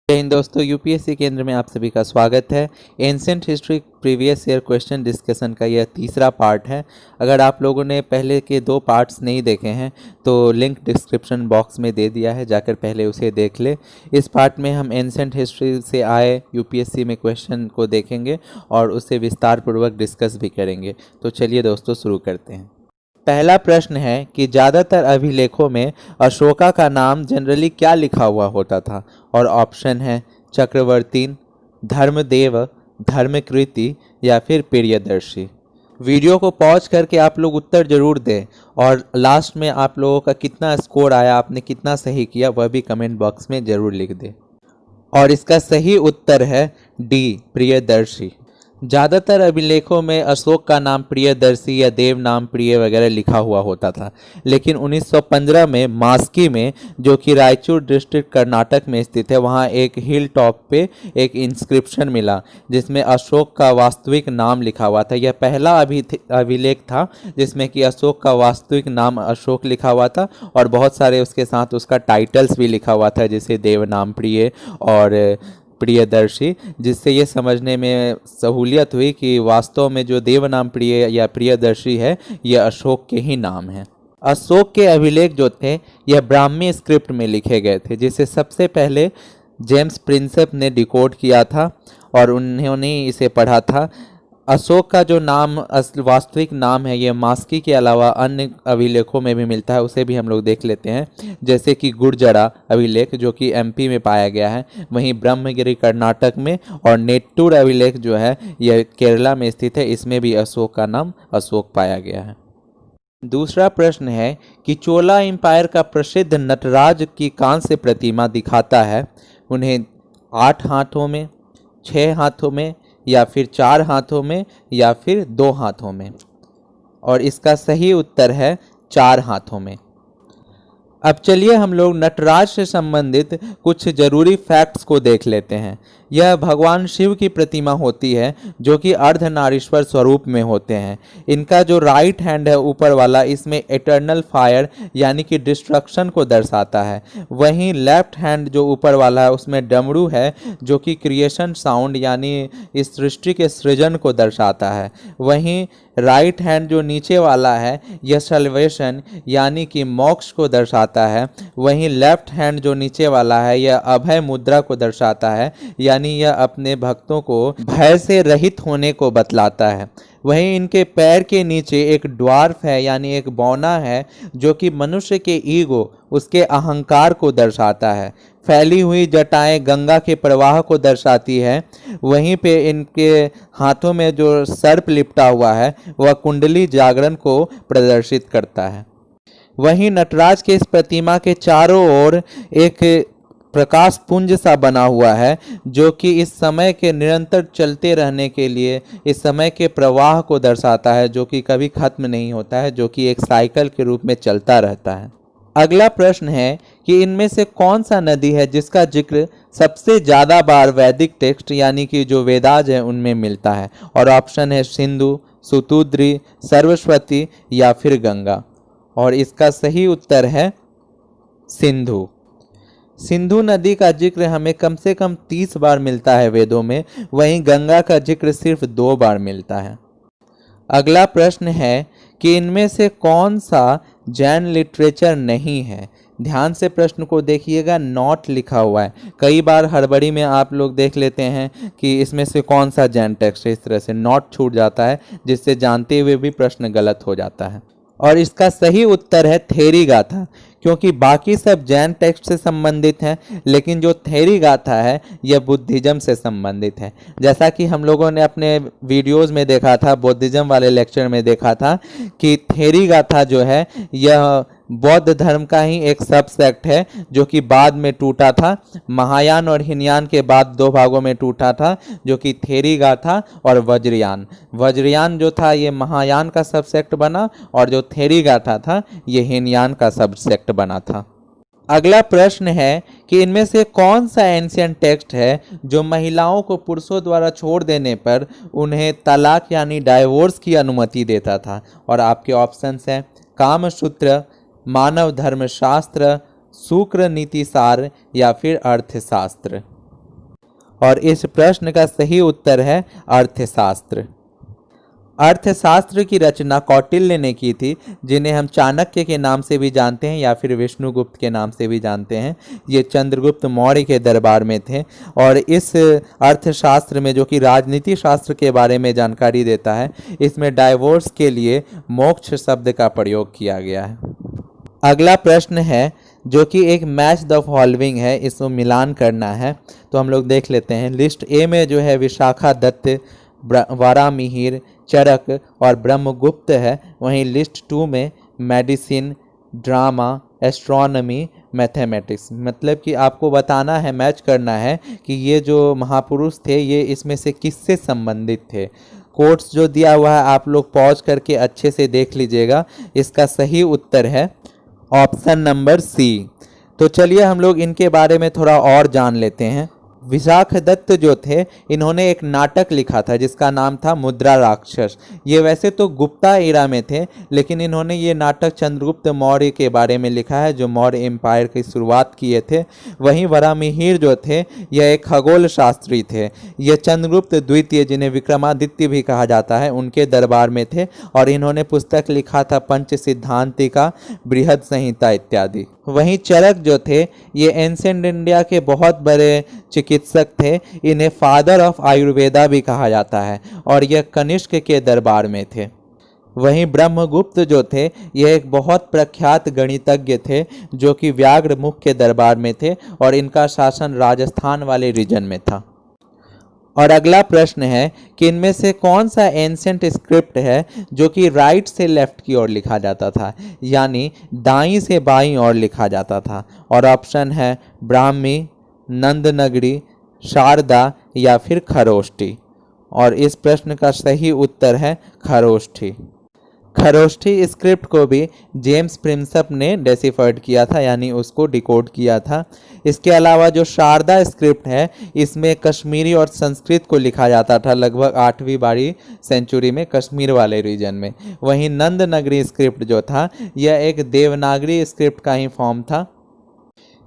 जय हिंद दोस्तों, यूपीएससी केंद्र में आप सभी का स्वागत है। Ancient history previous year question discussion का यह तीसरा पार्ट है। अगर आप लोगों ने पहले के दो पार्ट्स नहीं देखे हैं तो लिंक डिस्क्रिप्शन बॉक्स में दे दिया है, जाकर पहले उसे देख ले। इस पार्ट में हम एंशिएंट हिस्ट्री से आए यूपीएससी में क्वेश्चन को देखेंगे और उससे विस्तार पूर्वक डिस्कस भी करेंगे। तो चलिए दोस्तों शुरू करते हैं। पहला प्रश्न है कि ज़्यादातर अभिलेखों में अशोका का नाम जनरली क्या लिखा हुआ होता था, और ऑप्शन है चक्रवर्ती, धर्मदेव, धर्मकृति या फिर प्रियदर्शी। वीडियो को पॉज करके आप लोग उत्तर जरूर दें और लास्ट में आप लोगों का कितना स्कोर आया, आपने कितना सही किया, वह भी कमेंट बॉक्स में ज़रूर लिख दें। और इसका सही उत्तर है डी, प्रियदर्शी। ज़्यादातर अभिलेखों में अशोक का नाम प्रियदर्शी या देव नाम प्रिय वगैरह लिखा हुआ होता था, लेकिन 1915 में मास्की में, जो कि रायचूर डिस्ट्रिक्ट कर्नाटक में स्थित है, वहाँ एक हिल टॉप पे एक इंस्क्रिप्शन मिला जिसमें अशोक का वास्तविक नाम लिखा हुआ था। यह पहला अभिलेख था जिसमें कि अशोक का वास्तविक नाम अशोक लिखा हुआ था और बहुत सारे उसके साथ उसका टाइटल्स भी लिखा हुआ था, जैसे देव नाम प्रिय और प्रियदर्शी, जिससे ये समझने में सहूलियत हुई कि वास्तव में जो देव नाम प्रिय या प्रियदर्शी है यह अशोक के ही नाम है। अशोक के अभिलेख जो थे यह ब्राह्मी स्क्रिप्ट में लिखे गए थे, जिसे सबसे पहले जेम्स प्रिंसेप ने डिकोड किया था और उन्होंने इसे पढ़ा था। अशोक का जो नाम वास्तविक नाम है यह मास्की के अलावा अन्य अभिलेखों में भी मिलता है, उसे भी हम लोग देख लेते हैं, जैसे कि गुर्जरा अभिलेख जो कि एमपी में पाया गया है, वहीं ब्रह्मगिरी कर्नाटक में, और नेट्टूर अभिलेख जो है यह केरला में स्थित है, इसमें भी अशोक का नाम अशोक पाया गया है। दूसरा प्रश्न है कि चोला एम्पायर का प्रसिद्ध नटराज की कांस्य प्रतिमा दिखाता है, उन्हें 8 हाथों में, 6 हाथों में या फिर 4 हाथों में या फिर 2 हाथों में, और इसका सही उत्तर है 4 हाथों में। अब चलिए हम लोग नटराज से संबंधित कुछ जरूरी फैक्ट्स को देख लेते हैं। यह भगवान शिव की प्रतिमा होती है जो कि अर्धनारीश्वर स्वरूप में होते हैं। इनका जो राइट हैंड है ऊपर वाला, इसमें इटर्नल फायर यानी कि डिस्ट्रक्शन को दर्शाता है। वहीं लेफ्ट हैंड जो ऊपर वाला है उसमें डमरू है जो कि क्रिएशन साउंड यानी इस सृष्टि के सृजन को दर्शाता है। वहीं राइट हैंड जो नीचे वाला है यह सल्वेशन यानी कि मोक्ष को दर्शाता है। वहीं लेफ्ट हैंड जो नीचे वाला है यह अभय मुद्रा को दर्शाता है, यानी यह अपने भक्तों को भय से रहित होने को बतलाता है। वहीं इनके पैर के नीचे एक ड्वार्फ है यानी एक बौना है जो कि मनुष्य के ईगो, उसके अहंकार को दर्शाता है। फैली हुई जटाएं गंगा के प्रवाह को दर्शाती है। वहीं पे इनके हाथों में जो सर्प लिपटा हुआ है वह कुंडली जागरण को प्रदर्शित करता है। वहीं नटराज के इस प्रतिमा के चारों ओर एक प्रकाश पुंज सा बना हुआ है जो कि इस समय के निरंतर चलते रहने के लिए इस समय के प्रवाह को दर्शाता है, जो कि कभी खत्म नहीं होता है, जो कि एक साइकिल के रूप में चलता रहता है। अगला प्रश्न है कि इनमें से कौन सा नदी है जिसका जिक्र सबसे ज़्यादा बार वैदिक टेक्स्ट यानी कि जो वेदाज है उनमें मिलता है, और ऑप्शन है सिंधु, सुतुद्री, सरस्वती या फिर गंगा, और इसका सही उत्तर है सिंधु। सिंधु नदी का जिक्र हमें कम से कम 30 बार मिलता है वेदों में, वहीं गंगा का जिक्र सिर्फ 2 बार मिलता है। अगला प्रश्न है कि इनमें से कौन सा जैन लिटरेचर नहीं है। ध्यान से प्रश्न को देखिएगा, नॉट लिखा हुआ है। कई बार हड़बड़ी में आप लोग देख लेते हैं कि इसमें से कौन सा जैन टेक्स्ट है, इस तरह से नॉट छूट जाता है जिससे जानते हुए भी प्रश्न गलत हो जाता है। और इसका सही उत्तर है थेरी गाथा, क्योंकि बाकी सब जैन टेक्स्ट से संबंधित हैं, लेकिन जो थेरी गाथा है यह बुद्धिज्म से संबंधित है। जैसा कि हम लोगों ने अपने वीडियोस में देखा था, बुद्धिज्म वाले लेक्चर में देखा था कि थेरी गाथा जो है यह बौद्ध धर्म का ही एक सब सेक्ट है जो कि बाद में टूटा था। महायान और हीनयान के बाद 2 भागों में टूटा था, जो कि थेरी गाथा और वज्रयान। वज्रयान जो था ये महायान का सब सेक्ट बना, और जो थेरी गाथा था ये हीनयान का सब सेक्ट बना था। अगला प्रश्न है कि इनमें से कौन सा एंशिएंट टेक्स्ट है जो महिलाओं को पुरुषों द्वारा छोड़ देने पर उन्हें तलाक यानी डाइवोर्स की अनुमति देता था, और आपके ऑप्शंस हैं कामसूत्र, मानव धर्मशास्त्र, शुक्र नीतिसार या फिर अर्थशास्त्र। और इस प्रश्न का सही उत्तर है अर्थशास्त्र। अर्थशास्त्र की रचना कौटिल्य ने की थी, जिन्हें हम चाणक्य के नाम से भी जानते हैं या फिर विष्णुगुप्त के नाम से भी जानते हैं। ये चंद्रगुप्त मौर्य के दरबार में थे और इस अर्थशास्त्र में, जो कि राजनीति शास्त्र के बारे में जानकारी देता है, इसमें डाइवोर्स के लिए मोक्ष शब्द का प्रयोग किया गया है। अगला प्रश्न है जो कि एक मैच द फॉलोइंग है, इसको मिलान करना है, तो हम लोग देख लेते हैं। लिस्ट ए में जो है विशाखा दत्त, वारामिहिर, चरक और ब्रह्मगुप्त है। वहीं लिस्ट 2 में मेडिसिन, ड्रामा, एस्ट्रोनॉमी, मैथमेटिक्स। मतलब कि आपको बताना है, मैच करना है कि ये जो महापुरुष थे ये इसमें से किससे संबंधित थे। कोट्स जो दिया हुआ है आप लोग पॉज करके अच्छे से देख लीजिएगा। इसका सही उत्तर है ऑप्शन नंबर सी। तो चलिए हम लोग इनके बारे में थोड़ा और जान लेते हैं। विशाख दत्त जो थे, इन्होंने एक नाटक लिखा था जिसका नाम था मुद्रा राक्षस। ये वैसे तो गुप्ता एरा में थे, लेकिन इन्होंने ये नाटक चंद्रगुप्त मौर्य के बारे में लिखा है, जो मौर्य एम्पायर की शुरुआत किए थे। वहीं वरामिहिर जो थे, यह एक खगोल शास्त्री थे। यह चंद्रगुप्त द्वितीय, जिन्हें विक्रमादित्य भी कहा जाता है, उनके दरबार में थे और इन्होंने पुस्तक लिखा था पंच सिद्धांतिका, बृहद संहिता इत्यादि। वहीं चरक जो थे, ये एंशिएंट इंडिया के बहुत बड़े चिकित्सक थे। इन्हें फादर ऑफ आयुर्वेदा भी कहा जाता है और यह कनिष्क के दरबार में थे। वहीं ब्रह्मगुप्त जो थे, यह एक बहुत प्रख्यात गणितज्ञ थे जो कि व्याघ्रमुख के दरबार में थे और इनका शासन राजस्थान वाले रीजन में था। और अगला प्रश्न है कि इनमें से कौन सा एंशिएंट स्क्रिप्ट है जो कि राइट से लेफ्ट की ओर लिखा जाता था, यानी दाईं से बाईं ओर लिखा जाता था। और ऑप्शन है ब्राह्मी, नंदनगरी, शारदा या फिर खरोष्ठी। और इस प्रश्न का सही उत्तर है खरोष्ठी। खरोष्ठी स्क्रिप्ट को भी जेम्स प्रिंसप ने डेसिफर्ड किया था, यानी उसको डिकोड किया था। इसके अलावा जो शारदा स्क्रिप्ट है, इसमें कश्मीरी और संस्कृत को लिखा जाता था लगभग 8वीं-12वीं सेंचुरी में कश्मीर वाले रीजन में। वहीं नंदनगरी स्क्रिप्ट जो था, यह एक देवनागरी स्क्रिप्ट का ही फॉर्म था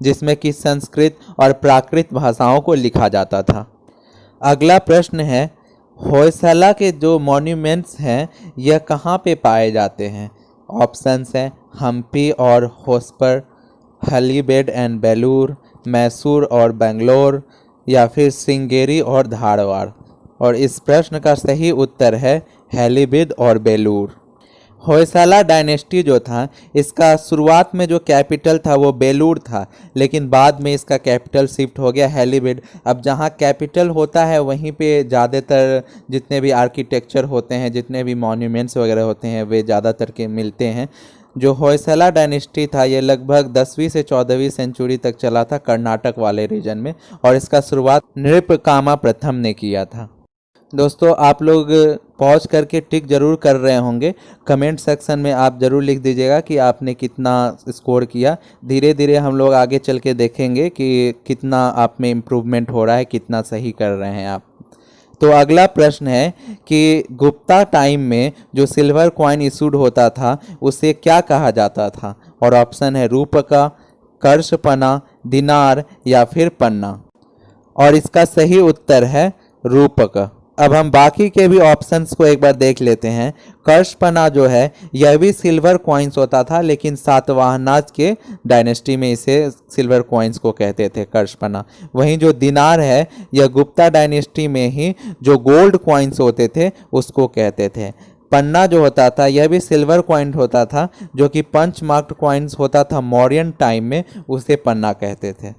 जिसमें कि संस्कृत और प्राकृत भाषाओं को लिखा जाता था। अगला प्रश्न है, होयसला के जो मॉन्यूमेंट्स हैं यह कहाँ पे पाए जाते हैं। ऑप्शंस हैं हम्पी और होस्पर, हलीबेड एंड बेलूर, मैसूर और बेंगलोर या फिर सिंगेरी और धारवाड़। और इस प्रश्न का सही उत्तर है हलीबेड और बेलूर। होयसला डायनेस्टी जो था, इसका शुरुआत में जो कैपिटल था वो बेलूर था, लेकिन बाद में इसका कैपिटल शिफ्ट हो गया हैलीबेड। अब जहाँ कैपिटल होता है वहीं पे ज़्यादातर जितने भी आर्किटेक्चर होते हैं, जितने भी मॉन्यूमेंट्स वगैरह होते हैं, वे ज़्यादातर के मिलते हैं। जो होयसला डायनेस्टी था ये लगभग 10वीं से 14वीं सेंचुरी तक चला था कर्नाटक वाले रीजन में, और इसका शुरुआत नृपकामा प्रथम ने किया था। दोस्तों आप लोग पॉज करके टिक जरूर कर रहे होंगे। कमेंट सेक्शन में आप ज़रूर लिख दीजिएगा कि आपने कितना स्कोर किया। धीरे धीरे हम लोग आगे चल के देखेंगे कि कितना आप में इम्प्रूवमेंट हो रहा है, कितना सही कर रहे हैं आप। तो अगला प्रश्न है कि गुप्ता टाइम में जो सिल्वर कॉइन इशूड होता था उसे क्या कहा जाता था। और ऑप्शन है रूपका, कर्षपना, दिनार या फिर पन्ना। और इसका सही उत्तर है रूपक। अब हम बाकी के भी ऑप्शंस को एक बार देख लेते हैं। कर्षपना जो है यह भी सिल्वर कॉइन्स होता था, लेकिन सातवाहनाज के डायनेस्टी में इसे सिल्वर कॉइन्स को कहते थे कर्षपना। वहीं जो दिनार है यह गुप्ता डायनेस्टी में ही जो गोल्ड कॉइन्स होते थे उसको कहते थे। पन्ना जो होता था यह भी सिल्वर कॉइन होता था, जो कि पंच मार्क्ड कॉइन्स होता था मौर्यन टाइम में, उसे पन्ना कहते थे।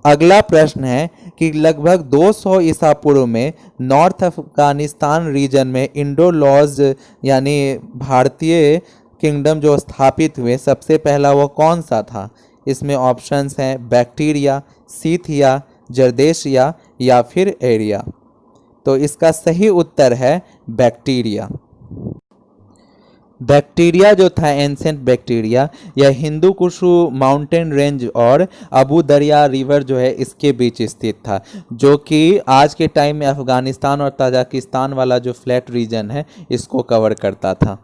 अगला प्रश्न है कि लगभग 200 ईसा पूर्व में नॉर्थ अफगानिस्तान रीजन में इंडो-लॉज यानी भारतीय किंगडम जो स्थापित हुए, सबसे पहला वो कौन सा था। इसमें ऑप्शंस हैं बैक्टीरिया, सीथिया, जरदेशिया या फिर एरिया। तो इसका सही उत्तर है बैक्टीरिया। बैक्टीरिया जो था एंशिएंट बैक्टीरिया, यह हिंदू कुशु माउंटेन रेंज और अबू दरिया रिवर जो है इसके बीच स्थित था, जो कि आज के टाइम में अफगानिस्तान और ताजिकिस्तान वाला जो फ्लैट रीजन है इसको कवर करता था।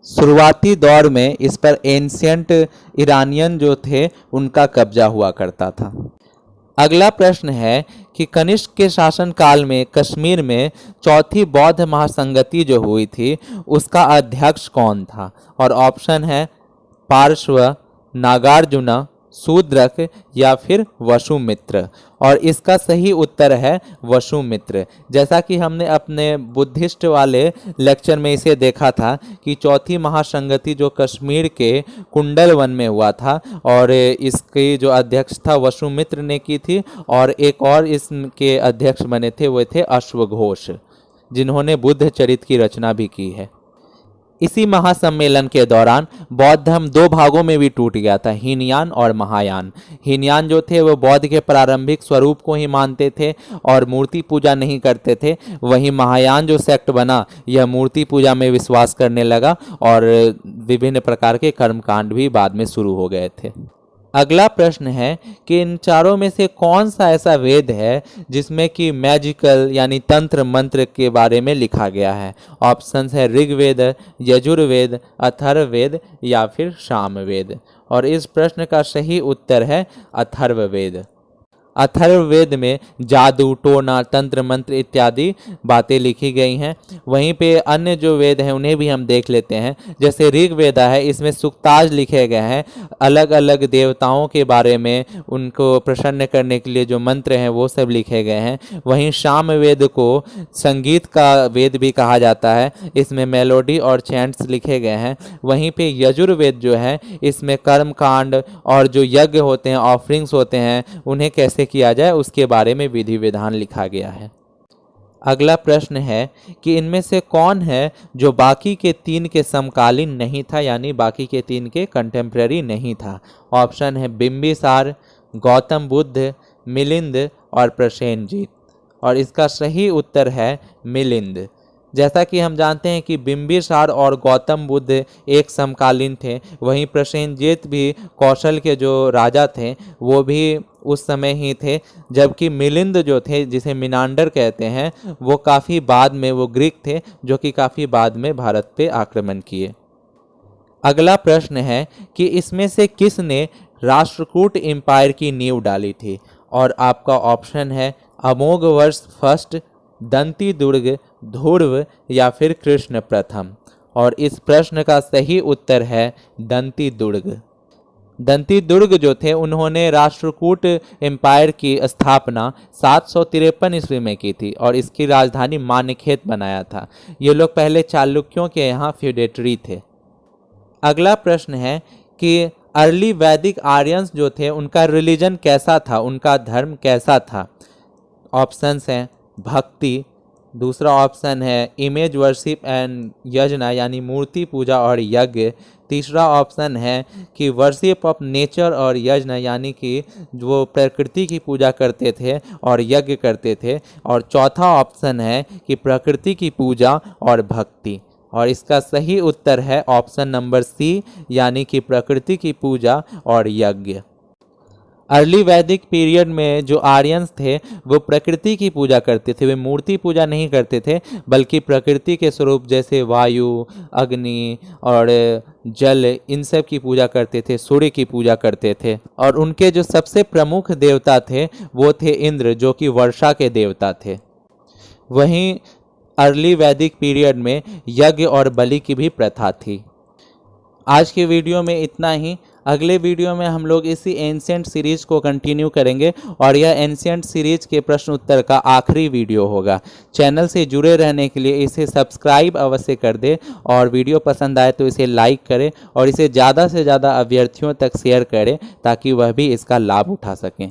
शुरुआती दौर में इस पर एंशिएंट ईरानियन जो थे उनका कब्जा हुआ करता था। अगला प्रश्न है कि कनिष्क के शासनकाल में कश्मीर में चौथी बौद्ध महासंगति जो हुई थी उसका अध्यक्ष कौन था? और ऑप्शन है पार्श्व, नागार्जुन, शूद्रक या फिर वसुमित्र। और इसका सही उत्तर है वसुमित्र। जैसा कि हमने अपने बुद्धिस्ट वाले लेक्चर में इसे देखा था कि चौथी महासंगति जो कश्मीर के कुंडल वन में हुआ था और इसकी जो अध्यक्ष था वसुमित्र ने की थी, और एक और इसके अध्यक्ष बने थे वो थे अश्वघोष, जिन्होंने बुद्ध चरित्र की रचना भी की है। इसी महासम्मेलन के दौरान बौद्ध धर्म दो भागों में भी टूट गया था, हीनयान और महायान। हीनयान जो थे वो बौद्ध के प्रारंभिक स्वरूप को ही मानते थे और मूर्ति पूजा नहीं करते थे। वहीं महायान जो सेक्ट बना यह मूर्ति पूजा में विश्वास करने लगा और विभिन्न प्रकार के कर्मकांड भी बाद में शुरू हो गए थे। अगला प्रश्न है कि इन चारों में से कौन सा ऐसा वेद है जिसमें कि मैजिकल यानी तंत्र मंत्र के बारे में लिखा गया है? ऑप्शंस है ऋग्वेद, यजुर्वेद, अथर्ववेद या फिर सामवेद। और इस प्रश्न का सही उत्तर है अथर्ववेद। अथर्ववेद में जादू, टोना, तंत्र मंत्र इत्यादि बातें लिखी गई हैं। वहीं पे अन्य जो वेद हैं उन्हें भी हम देख लेते हैं। जैसे ऋग्वेद है, इसमें सुक्ताज लिखे गए हैं, अलग अलग देवताओं के बारे में उनको प्रसन्न करने के लिए जो मंत्र हैं वो सब लिखे गए हैं। वहीं सामवेद को संगीत का वेद भी कहा जाता है, इसमें मेलोडी और चैंट्स लिखे गए हैं। वहीं पे यजुर्वेद जो है इसमें कर्मकांड और जो यज्ञ होते हैं, ऑफरिंग्स होते हैं, उन्हें कैसे किया जाए उसके बारे में विधि विधान लिखा गया है। अगला प्रश्न है कि इनमें से कौन है जो बाकी के तीन के समकालीन नहीं था, यानी बाकी के तीन के कंटेम्प्रेरी नहीं था? ऑप्शन है बिंबिसार, गौतम बुद्ध, मिलिंद और प्रसेनजीत। और इसका सही उत्तर है मिलिंद। जैसा कि हम जानते हैं कि बिंबिसार और गौतम बुद्ध एक समकालीन थे, वहीं प्रसेनजीत भी कौशल के जो राजा थे वो भी उस समय ही थे, जबकि मिलिंद जो थे जिसे मिनांडर कहते हैं वो काफ़ी बाद में, वो ग्रीक थे जो कि काफ़ी बाद में भारत पे आक्रमण किए। अगला प्रश्न है कि इसमें से किसने राष्ट्रकूट एम्पायर की नींव डाली थी? और आपका ऑप्शन है अमोघवर्ष फर्स्ट, दंती दुर्ग, ध्रुव या फिर कृष्ण प्रथम। और इस प्रश्न का सही उत्तर है दंती दुर्ग। दंती दुर्ग जो थे उन्होंने राष्ट्रकूट एम्पायर की स्थापना 753 ईस्वी में की थी और इसकी राजधानी मानेखेत बनाया था। ये लोग पहले चालुक्यों के यहाँ फ्यूडेटरी थे। अगला प्रश्न है कि अर्ली वैदिक आर्यंस जो थे उनका रिलीजन कैसा था, उनका धर्म कैसा था? ऑप्शंस हैं भक्ति, दूसरा ऑप्शन है इमेज वर्शिप एंड यज्ञ यानी मूर्ति पूजा और यज्ञ, तीसरा ऑप्शन है कि वर्शिप ऑफ नेचर और यज्ञ यानी कि वो प्रकृति की पूजा करते थे और यज्ञ करते थे, और चौथा ऑप्शन है कि प्रकृति की पूजा और भक्ति। और इसका सही उत्तर है ऑप्शन नंबर सी, यानी कि प्रकृति की पूजा और यज्ञ। अर्ली वैदिक पीरियड में जो आर्यंस थे वो प्रकृति की पूजा करते थे, वे मूर्ति पूजा नहीं करते थे, बल्कि प्रकृति के स्वरूप जैसे वायु, अग्नि और जल, इन सब की पूजा करते थे, सूर्य की पूजा करते थे। और उनके जो सबसे प्रमुख देवता थे वो थे इंद्र, जो कि वर्षा के देवता थे। वहीं अर्ली वैदिक पीरियड में यज्ञ और बलि की भी प्रथा थी। आज के वीडियो में इतना ही। अगले वीडियो में हम लोग इसी एंशिएंट सीरीज को कंटिन्यू करेंगे और यह एंशिएंट सीरीज के प्रश्न उत्तर का आखिरी वीडियो होगा। चैनल से जुड़े रहने के लिए इसे सब्सक्राइब अवश्य कर दे और वीडियो पसंद आए तो इसे लाइक करें और इसे ज़्यादा से ज़्यादा अभ्यर्थियों तक शेयर करें ताकि वह भी इसका लाभ उठा सकें।